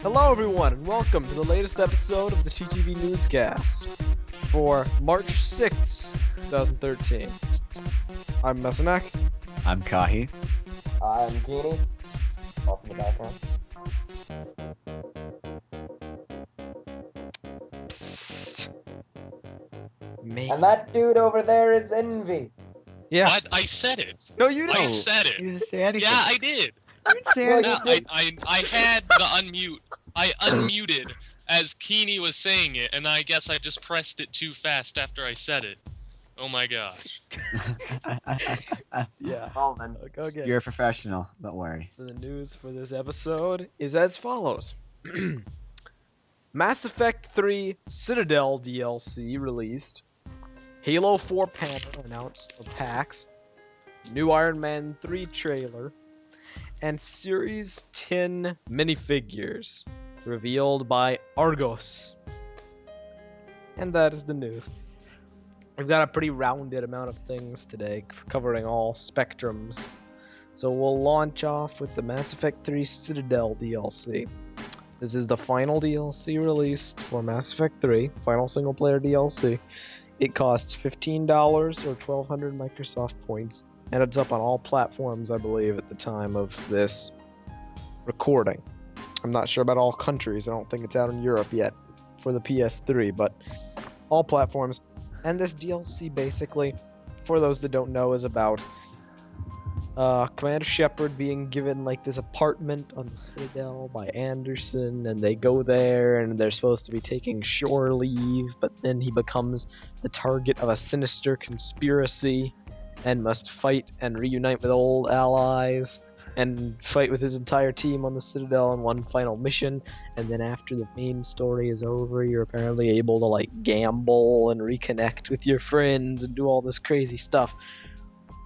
Hello everyone, and welcome to the latest episode of the TTV Newscast for March 6th, 2013. I'm Messanek. I'm Kahi. I'm Keeney. Off in the background. Psst. Make... And that dude over there is Envy. Yeah. What? I said it. No, you I didn't. said it. You didn't say anything. Yeah, I did. You didn't say Well, anything. Yeah, I had the unmute. I unmuted as Keeney was saying it, and I guess I just pressed it too fast after I said it. Oh my gosh. Yeah. Well then. Okay. You're a professional. Don't worry. So the news for this episode is as follows. Mass Effect 3 Citadel DLC released. Halo 4 panel announced for PAX. New Iron Man 3 trailer. And Series 10 minifigures revealed by Argos. And that is the news. We've got a pretty rounded amount of things today, covering all spectrums. So we'll launch off with the Mass Effect 3 Citadel DLC. This is the final DLC released for Mass Effect 3, final single-player DLC. It costs $15 or 1,200 Microsoft points, and it's up on all platforms, I believe, at the time of this recording. I'm not sure about all countries. I don't think it's out in Europe yet for the PS3, but all platforms. And this DLC, basically, for those that don't know, is about Commander Shepard being given like this apartment on the Citadel by Anderson, and they go there and they're supposed to be taking shore leave, but then he becomes the target of a sinister conspiracy and must fight and reunite with old allies and fight with his entire team on the Citadel in one final mission. And then after the main story is over, you're apparently able to like gamble and reconnect with your friends and do all this crazy stuff.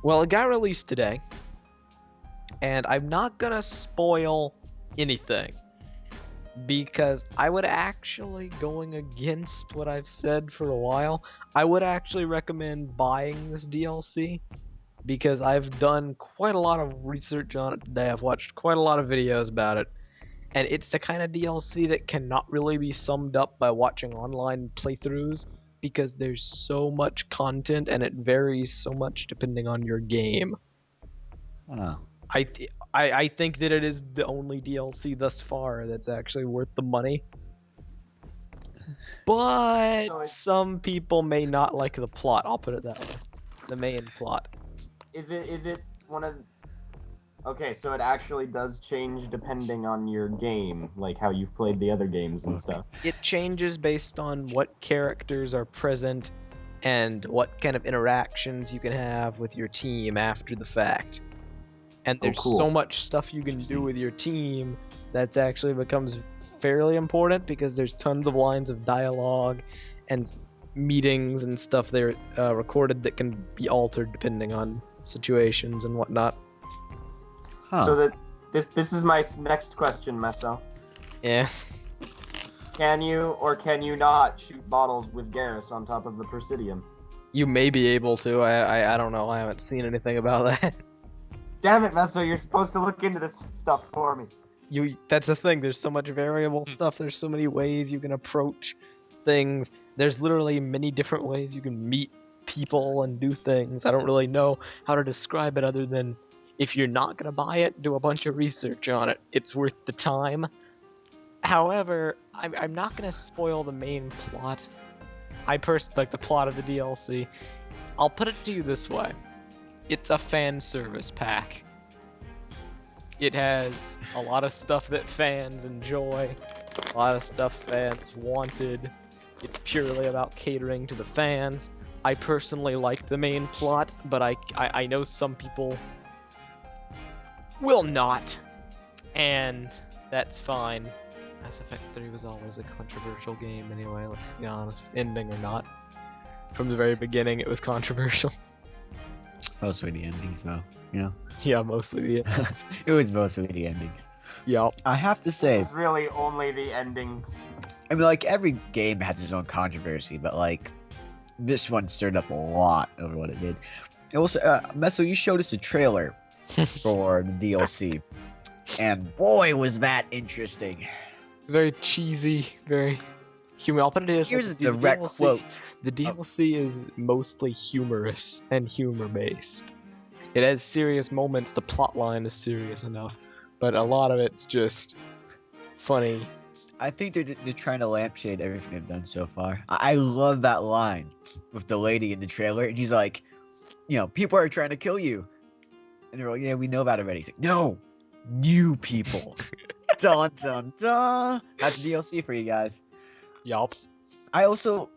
Well, it got released today, and I'm not gonna spoil anything, because I would actually, going against what I've said for a while, I would actually recommend buying this DLC, because I've done quite a lot of research on it today. I've watched quite a lot of videos about it, and it's the kind of DLC that cannot really be summed up by watching online playthroughs, because there's so much content and it varies so much depending on your game. Oh. I think that it is the only DLC thus far that's actually worth the money. But So some people may not like the plot, I'll put it that way. The main plot. Is it one of... Okay, so it actually does change depending on your game, like how you've played the other games and stuff. It changes based on what characters are present and what kind of interactions you can have with your team after the fact. And there's cool. so much stuff you can do with your team that actually becomes fairly important, because there's tons of lines of dialogue and meetings and stuff there recorded that can be altered depending on situations and whatnot. Huh. So that this is my next question, Meso. Yes. Can you or can you not shoot bottles with Garrus on top of the Presidium? You may be able to. I don't know. I haven't seen anything about that. Damn it, Meso, you're supposed to look into this stuff for me. That's the thing. There's so much variable stuff. There's so many ways you can approach things. There's literally many different ways you can meet people and do things. I don't really know how to describe it other than, if you're not gonna buy it, do a bunch of research on it. It's worth the time. However, I'm not gonna spoil the main plot. I personally like the plot of the DLC. I'll put it to you this way. It's a fan service pack. It has a lot of stuff that fans enjoy, a lot of stuff fans wanted. It's purely about catering to the fans. I personally liked the main plot, but I know some people will not, and that's fine. Mass Effect 3 was always a controversial game anyway, let's be honest, ending or not. From the very beginning it was controversial. Mostly the endings, though. You know? Yeah, mostly the endings. It was mostly the endings. Yep. I have to say, It's really only the endings. I mean, like, every game has its own controversy, but, like, this one stirred up a lot over what it did. It also, Meso, you showed us a trailer for the DLC, and boy, was that interesting. very cheesy, very humor. I'll put it this way, Here's a direct quote. The DLC is mostly humorous and humor-based. It has serious moments, the plot line is serious enough, but a lot of it's just funny. I think they're trying to lampshade everything they've done so far. I love that line with the lady in the trailer, and she's like, you know, people are trying to kill you. And they're like, yeah, we know that already. He's like, no, new people. Dun dun dun. That's DLC for you guys. Yup. I also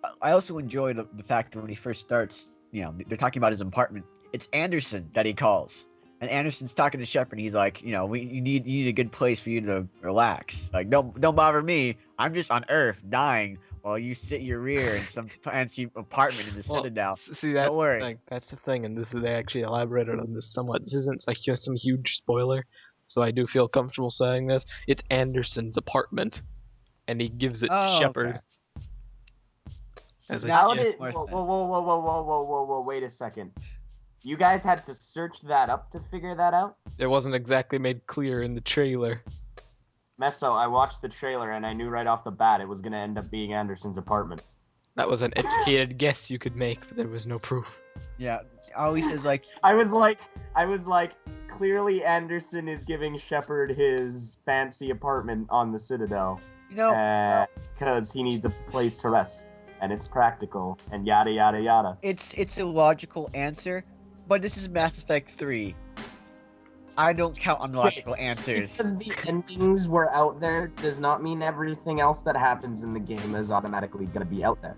enjoy the fact that when he first starts, you know, they're talking about his apartment. It's Anderson that he calls. And Anderson's talking to Shepard, and he's like, you know, you need a good place for you to relax. Like, don't bother me. I'm just on Earth dying while you sit your rear in some fancy apartment in the Citadel. See, that's Don't worry. the thing. That's the thing, and they actually elaborated on this somewhat. This isn't like just some huge spoiler, so I do feel comfortable saying this. It's Anderson's apartment, and he gives it to Shepard. Okay. How makes did? more sense. Whoa! Wait a second. You guys had to search that up to figure that out? It wasn't exactly made clear in the trailer. Meso, I watched the trailer and I knew right off the bat it was gonna end up being Anderson's apartment. That was an educated guess you could make, but there was no proof. Yeah, all he says like, I was like, clearly Anderson is giving Shepard his fancy apartment on the Citadel. you know, Because he needs a place to rest. And it's practical, and yada yada yada. it's a logical answer, but this is Mass Effect 3. I don't count on logical answers. Because the endings were out there does not mean everything else that happens in the game is automatically gonna be out there.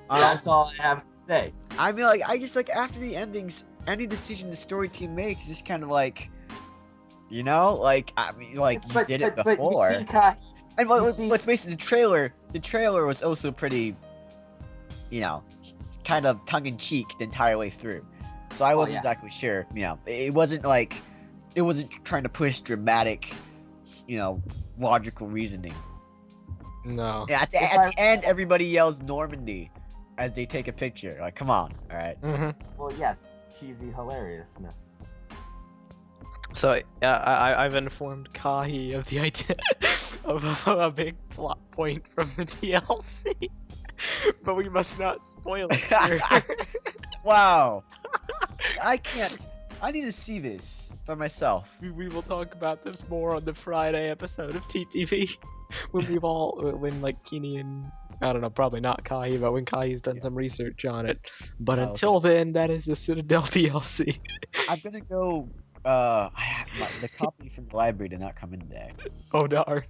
That's all I have to say. I mean, like, I just like after the endings, any decision the story team makes is just kind of like, you know, like I mean, like you did it before. But you see, Kai, And let's face it, the trailer was also pretty, you know, kind of tongue-in-cheek the entire way through. So I wasn't exactly sure, you know, it wasn't trying to push dramatic, you know, logical reasoning. No. Yeah, at the end, everybody yells Normandy as they take a picture. Like, come on, all right. Mm-hmm. Well, yeah, cheesy hilariousness. So I've informed Kahi of the idea of a big plot point from the DLC, but we must not spoil it here. Wow. I can't. I need to see this for myself. We will talk about this more on the Friday episode of TTV when like Keeney and I don't know, probably not Kahi, but when Kahi's done some research on it. But until then, that is the Citadel DLC. I'm gonna go. The copy from the library did not come in today. Oh darn.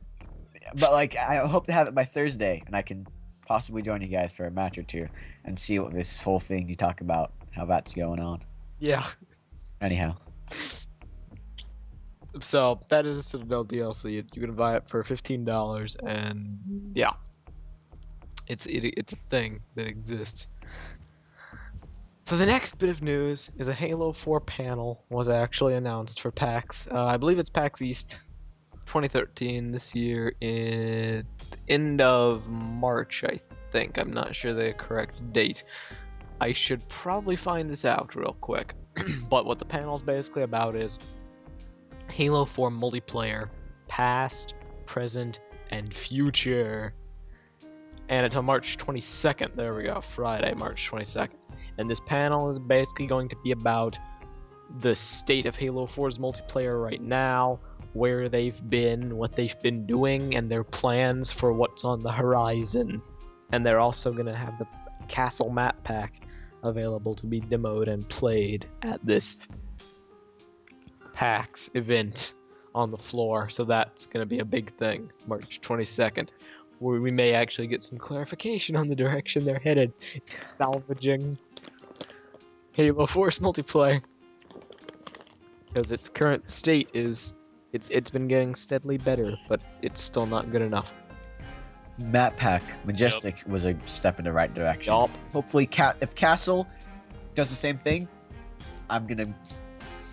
But like, I hope to have it by Thursday, and I can possibly join you guys for a match or two and see what this whole thing you talk about, how that's going on. Yeah. Anyhow. So that is a Citadel DLC. You can buy it for $15, and yeah, it's a thing that exists. So the next bit of news is a Halo 4 panel was actually announced for PAX. I believe it's PAX East 2013 this year in end of March, I think. I'm not sure the correct date. I should probably find this out real quick. But what the panel's basically about is Halo 4 multiplayer, past, present, and future. And until March 22nd, there we go, Friday, March 22nd. And this panel is basically going to be about the state of Halo 4's multiplayer right now, where they've been, what they've been doing, and their plans for what's on the horizon. And they're also going to have the Castle map pack available to be demoed and played at this PAX event on the floor. So that's going to be a big thing, March 22nd. Where we may actually get some clarification on the direction they're headed, salvaging Halo 4's multiplayer, because its current state is it's been getting steadily better, but it's still not good enough. Map pack Majestic was a step in the right direction. Yup. Hopefully, if Castle does the same thing, I'm gonna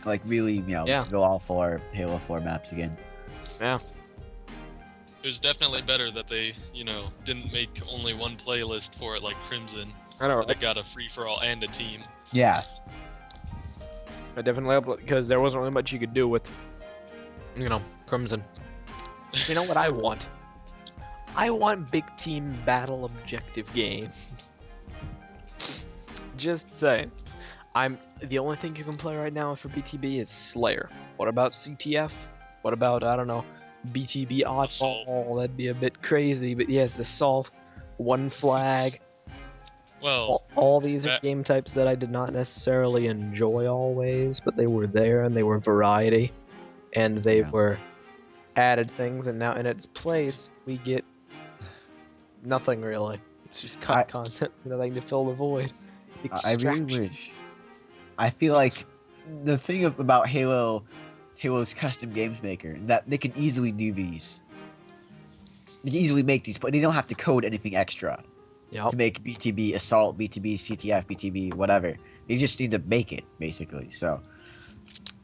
like really, you know, go all for Halo 4 maps again. Yeah. It was definitely better that they, you know, didn't make only one playlist for it like Crimson. I know. They got a free-for-all and a team. Yeah. I definitely, because there wasn't really much you could do with you know, Crimson. You know what I want? I want big team battle objective games. Just saying. The only thing you can play right now for BTB is Slayer. What about CTF? What about, I don't know, BTB Oddball? That'd be a bit crazy, but yes, Assault, One Flag. Well, All these are game types that I did not necessarily enjoy always, but they were there and they were variety, and they were added things, and now in its place we get nothing really. It's just cut content, nothing to fill the void. I really wish. I feel like the thing about Halo's custom games maker, that they can easily do these. They can easily make these, but they don't have to code anything extra to make BTB Assault, BTB CTF, BTB whatever. They just need to make it, basically. So,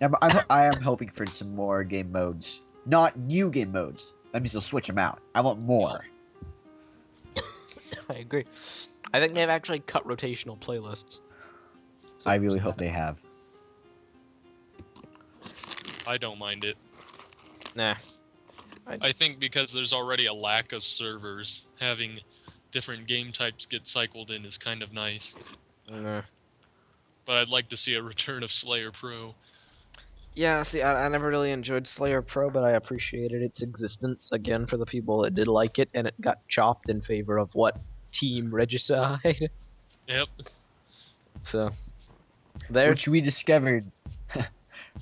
I am hoping for some more game modes. Not new game modes. That means they'll switch them out. I want more. I agree. I think they've actually cut rotational playlists. So I really hope they have. I don't mind it. Nah. I think because there's already a lack of servers, having different game types get cycled in is kind of nice. Nah. But I'd like to see a return of Slayer Pro. Yeah, see, I never really enjoyed Slayer Pro, but I appreciated its existence, again, for the people that did like it, and it got chopped in favor of, what, Team Regicide? Yep. So, there. Which we discovered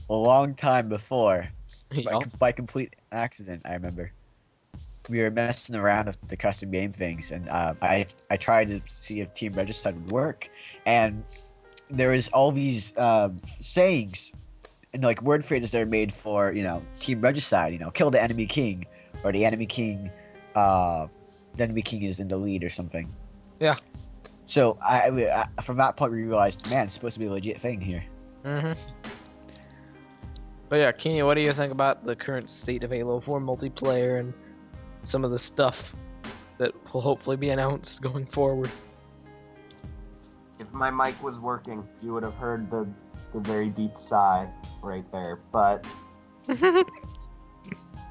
a long time before, Yup. by complete accident, I remember. We were messing around with the custom game things, and I tried to see if Team Regicide would work, and there was all these sayings and like word phrases that are made for, you know, Team Regicide, you know, kill the enemy king, or the enemy king is in the lead or something. Yeah. So I from that point we realized, man, it's supposed to be a legit thing here. Mm-hmm. But yeah, Keeney, what do you think about the current state of Halo 4 multiplayer and some of the stuff that will hopefully be announced going forward? If my mic was working, you would have heard the very deep sigh right there. But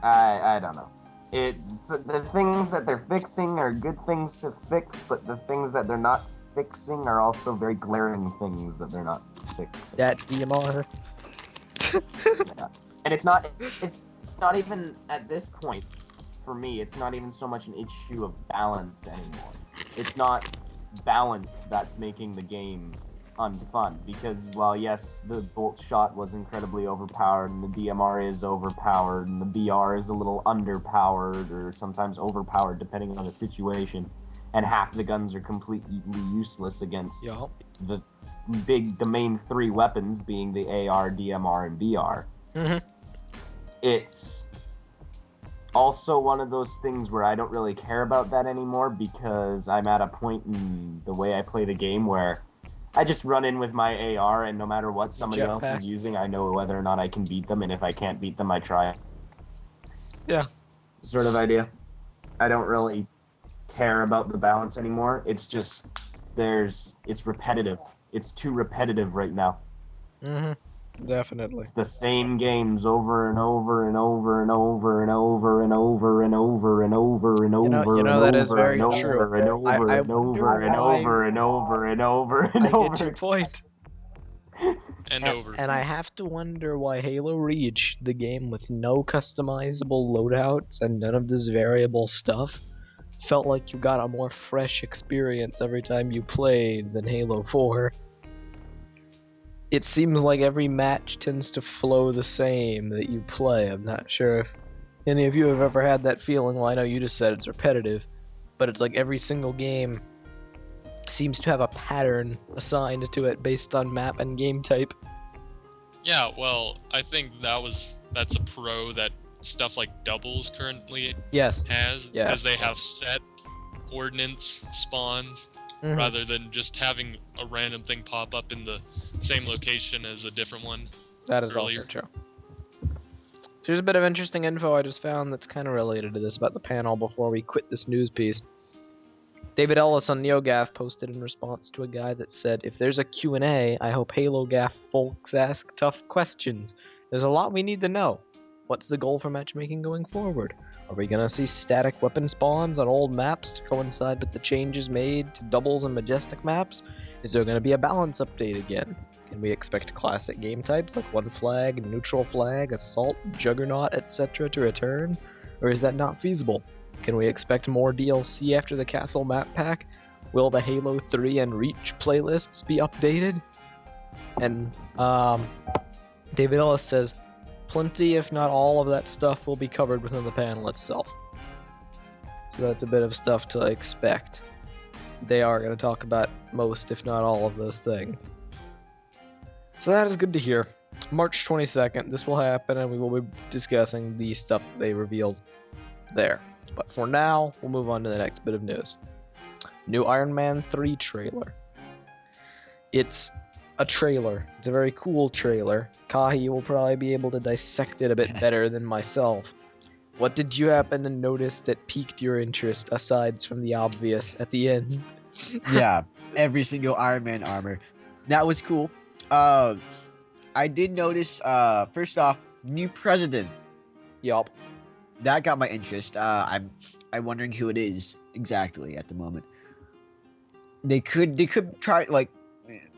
I don't know. It's the things that they're fixing are good things to fix, but the things that they're not fixing are also very glaring things that they're not fixing. That DMR. Yeah. And it's not even at this point for me, it's not even so much an issue of balance anymore. It's not balance that's making the game unfun, because while yes, the bolt shot was incredibly overpowered and the DMR is overpowered and the BR is a little underpowered or sometimes overpowered depending on the situation, and half the guns are completely useless against the main three weapons being the AR, DMR, and BR. Mm-hmm. It's also one of those things where I don't really care about that anymore, because I'm at a point in the way I play the game where I just run in with my AR, and no matter what somebody else is using, I know whether or not I can beat them, and if I can't beat them, I try. Yeah. Sort of idea. I don't really care about the balance anymore. It's just, it's repetitive. It's too repetitive right now. Mm-hmm. Definitely. It's the same games over and over and over and over and over and over and over and over and over. You know that is very true. And over and over and over and over and over and over. I get your point. And over. And I have to wonder why Halo Reach, the game with no customizable loadouts and none of this variable stuff, felt like you got a more fresh experience every time you played than Halo 4. It seems like every match tends to flow the same that you play. I'm not sure if any of you have ever had that feeling. Well, I know you just said it's repetitive, but it's like every single game seems to have a pattern assigned to it based on map and game type. Yeah, well, I think that's a pro that stuff like Doubles currently has, because they have set ordnance spawns, rather than just having a random thing pop up in the same location as a different one. That is also true. So here's a bit of interesting info I just found that's kind of related to this about the panel before we quit this news piece. David Ellis on NeoGAF posted in response to a guy that said, "If there's a Q&A, I hope Halo GAF folks ask tough questions. There's a lot we need to know. What's the goal for matchmaking going forward? Are we gonna see static weapon spawns on old maps to coincide with the changes made to doubles and majestic maps? Is there gonna be a balance update again? Can we expect classic game types like one flag, neutral flag, assault, juggernaut, etc. to return? Or is that not feasible? Can we expect more DLC after the castle map pack? Will the Halo 3 and Reach playlists be updated? And David Ellis says, plenty if not all of that stuff will be covered within the panel itself. So that's a bit of stuff to expect. They are going to talk about most if not all of those things. So that is good to hear. March 22nd, this will happen and we will be discussing the stuff that they revealed there. But for now, we'll move on to the next bit of news. New Iron Man 3 trailer. It's a trailer. It's a very cool trailer. Kahi will probably be able to dissect it a bit better than myself. What did you happen to notice that piqued your interest, aside from the obvious at the end? Yeah, every single Iron Man armor. That was cool. I did notice, first off, new president. Yup. That got my interest. I'm wondering who it is exactly at the moment. They could try, like,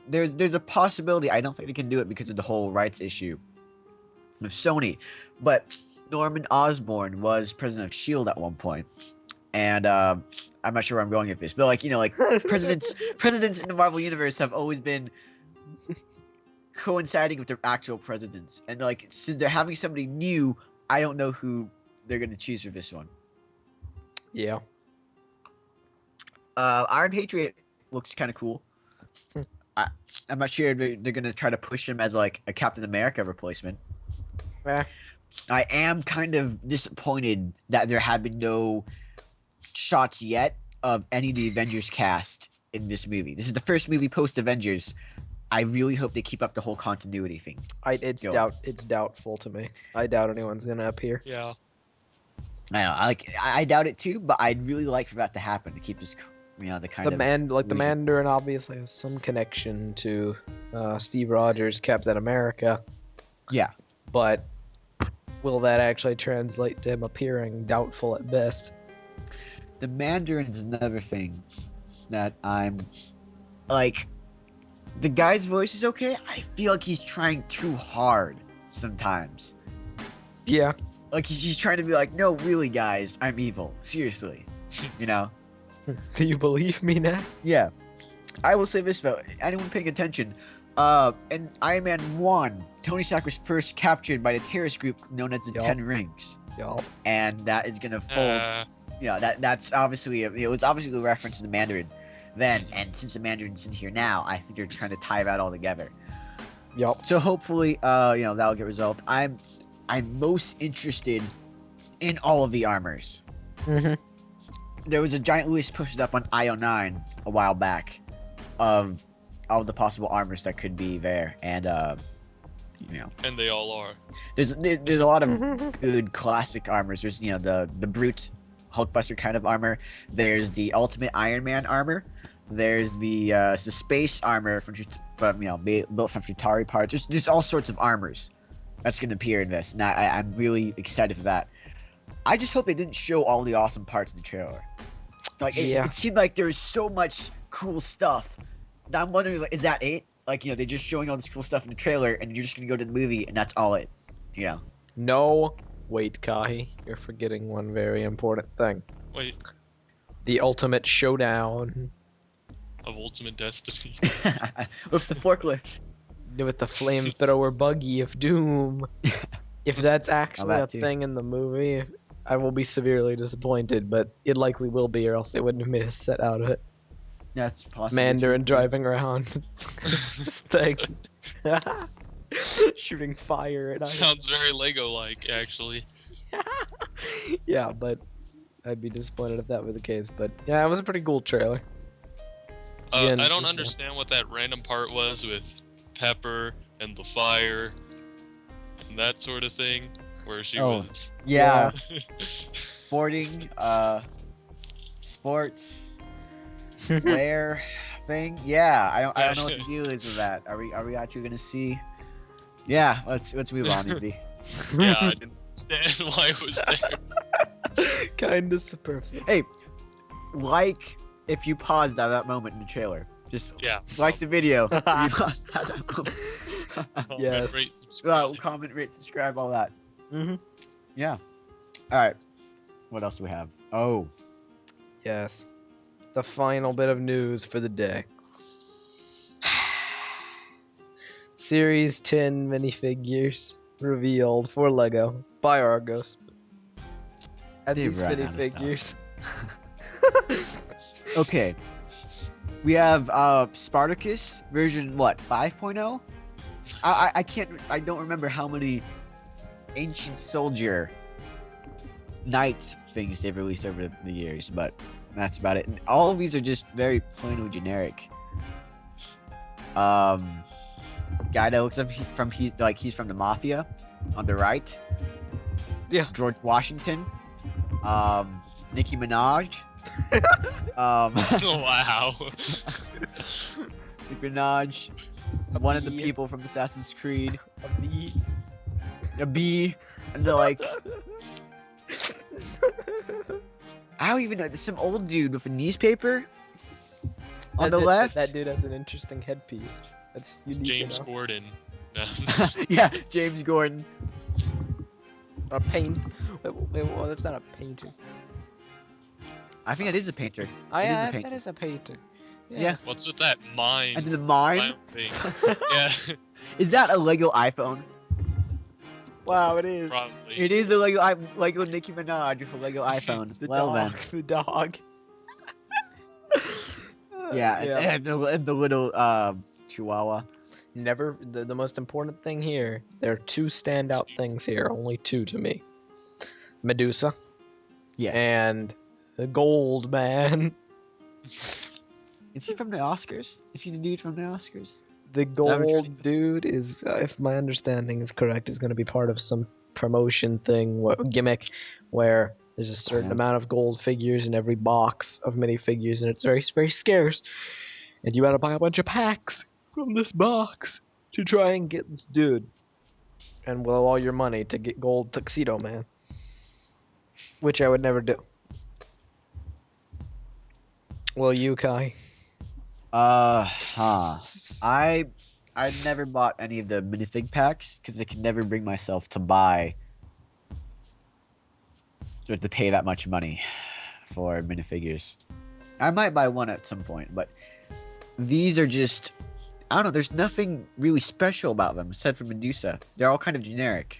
there's a possibility. I don't think they can do it because of the whole rights issue with Sony, but Norman Osborn was president of S.H.I.E.L.D. at one point, and I'm not sure where I'm going with this, but like, you know, like presidents in the Marvel universe have always been coinciding with their actual presidents, and like, since they're having somebody new, I don't know who they're gonna choose for this one. Yeah. Iron Patriot looks kind of cool. I'm not sure they're gonna try to push him as like a Captain America replacement. I am kind of disappointed that there have been no shots yet of any of the Avengers cast in this movie. This is the first movie post Avengers. I really hope they keep up the whole continuity thing. It's doubtful to me. I doubt anyone's gonna appear. Yeah. I know. I doubt it too, but I'd really like for that to happen to keep this, you know, the Mandarin obviously has some connection to Steve Rogers, Captain America. Yeah. But will that actually translate to him appearing? Doubtful at best. The Mandarin's another thing that I'm like. The guy's voice is okay. I feel like he's trying too hard sometimes. Yeah. Like he's trying to be like, no, really, guys, I'm evil. Seriously, you know. Do you believe me now? Yeah. I will say this though, anyone paying attention, in Iron Man 1, Tony Stark was first captured by the terrorist group known as the Ten Rings. Yup. And that is gonna fold. Yeah, that's obviously it was obviously a reference to the Mandarin then, and since the Mandarin's in here now, I think they're trying to tie that all together. Yup. So hopefully, you know, that'll get resolved. I'm most interested in all of the armors. Mm-hmm. There was a giant list posted up on IO9 a while back of all the possible armors that could be there, and you know. And they all are. There's a lot of good classic armors. There's, you know, the brute Hulkbuster kind of armor. There's the Ultimate Iron Man armor. There's the space armor from you know, built from Chitauri parts. There's all sorts of armors that's gonna appear in this, and I'm really excited for that. I just hope they didn't show all the awesome parts in the trailer. Like it seemed like there was so much cool stuff that I'm wondering, like, is that it? Like, you know, they're just showing all this cool stuff in the trailer, and you're just gonna go to the movie, and that's all it. You know? No. Wait, Kahi, you're forgetting one very important thing. Wait. The ultimate showdown. Of Ultimate Destiny. With the forklift. With the flamethrower buggy of doom. If that's actually a thing in the movie, I will be severely disappointed, but it likely will be, or else they wouldn't have made a set out of it. That's possible. Mandarin driving around this thing. Shooting fire at Sounds very Lego-like, actually. Yeah, but I'd be disappointed if that were the case. But yeah, it was a pretty cool trailer. I don't understand what that random part was with Pepper and the fire and that sort of thing, where she was. Yeah. Sporting, sports, wear thing. Yeah, I don't know what the deal is with that. Are we actually gonna see? Yeah, let's move on, Izzy. Yeah, I didn't understand why it was there. Kinda superfluous. Hey, like if you paused at that moment in the trailer. Just like the video. If you paused at that moment. Yes. Rate, subscribe. Comment, rate, subscribe, all that. Mm-hmm. Yeah. Alright. What else do we have? Oh. Yes. The final bit of news for the day. Series 10 minifigures revealed for LEGO by Argos. At They've these run out of minifigures. Okay. We have Spartacus version what, 5.0? I don't remember how many ancient soldier knight things they've released over the years, but that's about it. And all of these are just very plain and generic. Guy that looks like he's from the mafia on the right. Yeah. George Washington. Nicki Minaj. Wow. Nicki Minaj. One of the people from Assassin's Creed. A bee. And they're like, I don't even know. There's some old dude with a newspaper on the left. That dude has an interesting headpiece. That's unique. James Gordon. Yeah, James Gordon. A paint. Wait, well, that's not a painter. I think it is a painter. That is a painter. Yeah. What's with that mime? And the mime? Thing? Yeah. Is that a Lego iPhone? Wow, it is. Probably. It is a Lego Nicki Minaj with a Lego iPhone. The well dog. then. The dog. Yeah, and the little Chihuahua. Never. The most important thing here. There are two standout things here. Only two to me. Medusa. Yes. And the Gold Man. Is he from the Oscars? Is he the dude from the Oscars? The gold dude is, if my understanding is correct, is going to be part of some promotion thing, gimmick, where there's a certain amount of gold figures in every box of minifigures, and it's very, very scarce. And you got to buy a bunch of packs from this box to try and get this dude, and blow all your money to get Gold Tuxedo Man, which I would never do. Will you, Kai? I never bought any of the minifig packs because I could never bring myself to buy or to pay that much money for minifigures. I might buy one at some point, but these are just, I don't know, there's nothing really special about them aside from Medusa. They're all kind of generic.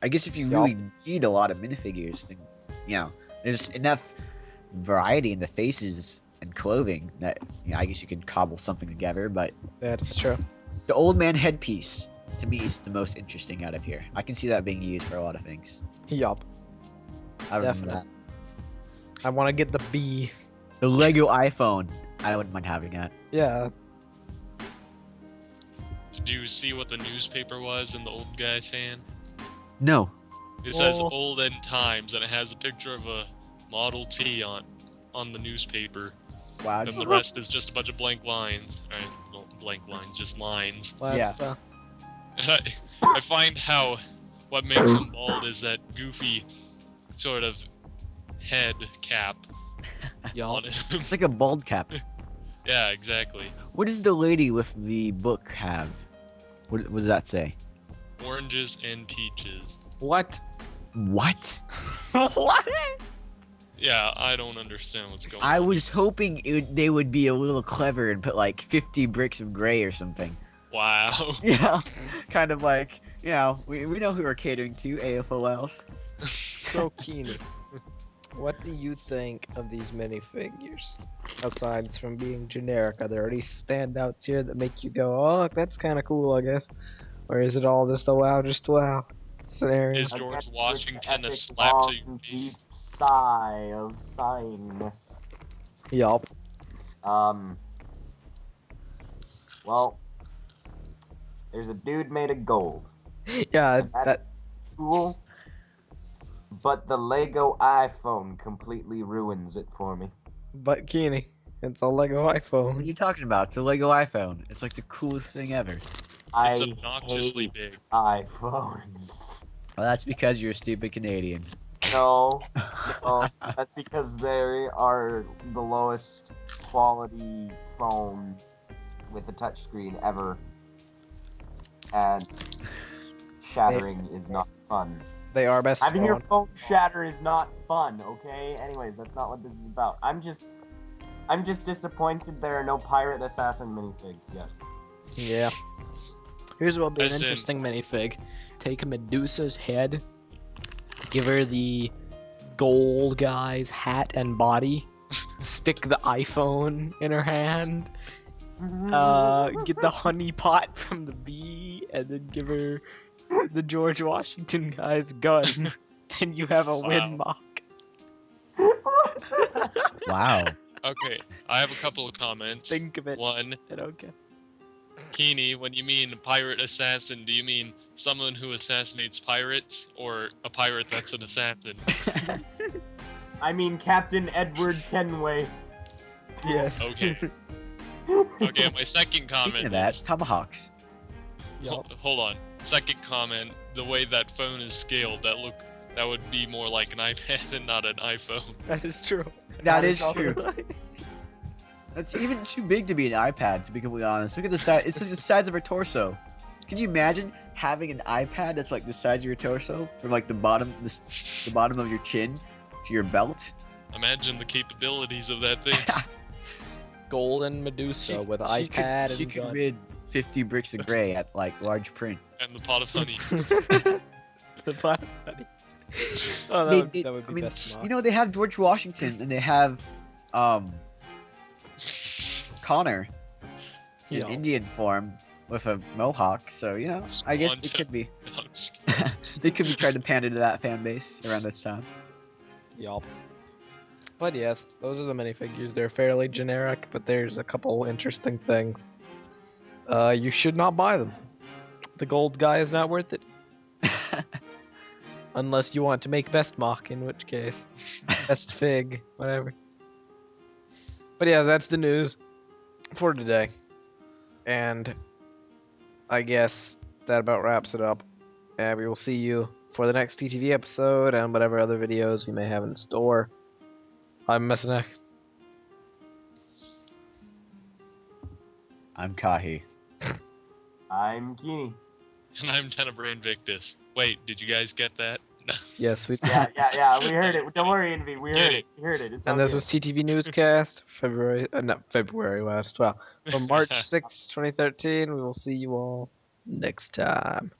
I guess if you really need a lot of minifigures, then, you know, there's enough variety in the faces and clothing that, you know, I guess you could cobble something together, but That is true. the old man headpiece to me is the most interesting out of here. I can see that being used for a lot of things. Yup. Other than Definitely. that, I want to get the bee. the Lego iPhone, I wouldn't mind having that. Yeah. Did you see what the newspaper was in the old guy's hand? No. It says Old End Times, and it has a picture of a Model T on the newspaper. Wow. And the rest is just a bunch of blank lines. Alright, well, blank lines, just lines. Yeah. And I find what makes him bald is that goofy sort of head cap on him. It's like a bald cap. Yeah, exactly. What does the lady with the book have? What does that say? Oranges and peaches. What? What? What? Yeah, I don't understand what's going on. I was hoping they would be a little clever and put like 50 bricks of gray or something. Wow. Yeah, kind of like, you know, we know who we're catering to, AFOLs. So Keenan, what do you think of these minifigures? Aside from being generic, are there any standouts here that make you go, oh, that's kind of cool, I guess? Or is it all just a wow scenario? Is George Washington a slap to your deep face? sigh of sighing-ness. Yup. Well, there's a dude made of gold. Yeah, That's cool. But the Lego iPhone completely ruins it for me. but Keenan, it's a Lego What are iPhone. you talking about? It's a Lego iPhone. It's like the coolest thing ever. It's I obnoxiously hate big. iPhones. Well, that's because you're a stupid Canadian. No, that's because they are the lowest quality phone with a touchscreen ever, and shattering is not fun. They are best. Having your phone shatter is not fun. Okay. Anyways, that's not what this is about. I'm just disappointed there are no pirate assassin minifigs yet. Yeah. Here's what would be an interesting minifig. Take Medusa's head, give her the gold guy's hat and body, stick the iPhone in her hand, get the honey pot from the bee, and then give her the George Washington guy's gun, and you have a wind mock. Wow. Okay, I have a couple of comments. Think of it. One. Okay. Keeney, when you mean pirate assassin, do you mean someone who assassinates pirates, or a pirate that's an assassin? I mean Captain Edward Kenway. Yes. Okay. Okay, my second comment. Speaking of that, tomahawks. Hold on. Second comment, the way that phone is scaled, that would be more like an iPad and not an iPhone. That is true. That is true. That's even too big to be an iPad, to be completely honest. Look at the size. It's just the size of her torso. Can you imagine having an iPad that's like the size of your torso, from like the bottom of your chin to your belt? Imagine the capabilities of that thing. Golden Medusa with iPad she and could gun. rid 50 bricks of gray at like large print. And the pot of honey. The pot of honey. Oh, that would be best mock. You know, they have George Washington and they have Connor in Indian form with a mohawk, so you know, I guess it could be. They could be trying to pander to that fan base around this time. Yup. But yes, those are the minifigures. They're fairly generic, but there's a couple interesting things. You should not buy them. The gold guy is not worth it. Unless you want to make best mock, in which case. Best fig, whatever. But yeah, that's the news for today. And I guess that about wraps it up. And we will see you for the next TTV episode and whatever other videos we may have in store. I'm Messinek. I'm Kahi. I'm Keeney. And I'm Tenebrae Invictus. Wait, did you guys get that? No. Yes, we. Yeah. We heard it. Don't worry, Envy. We heard it. We heard it. It's and this was TTV Newscast, not February last. Well, from March 6th, 2013. We will see you all next time.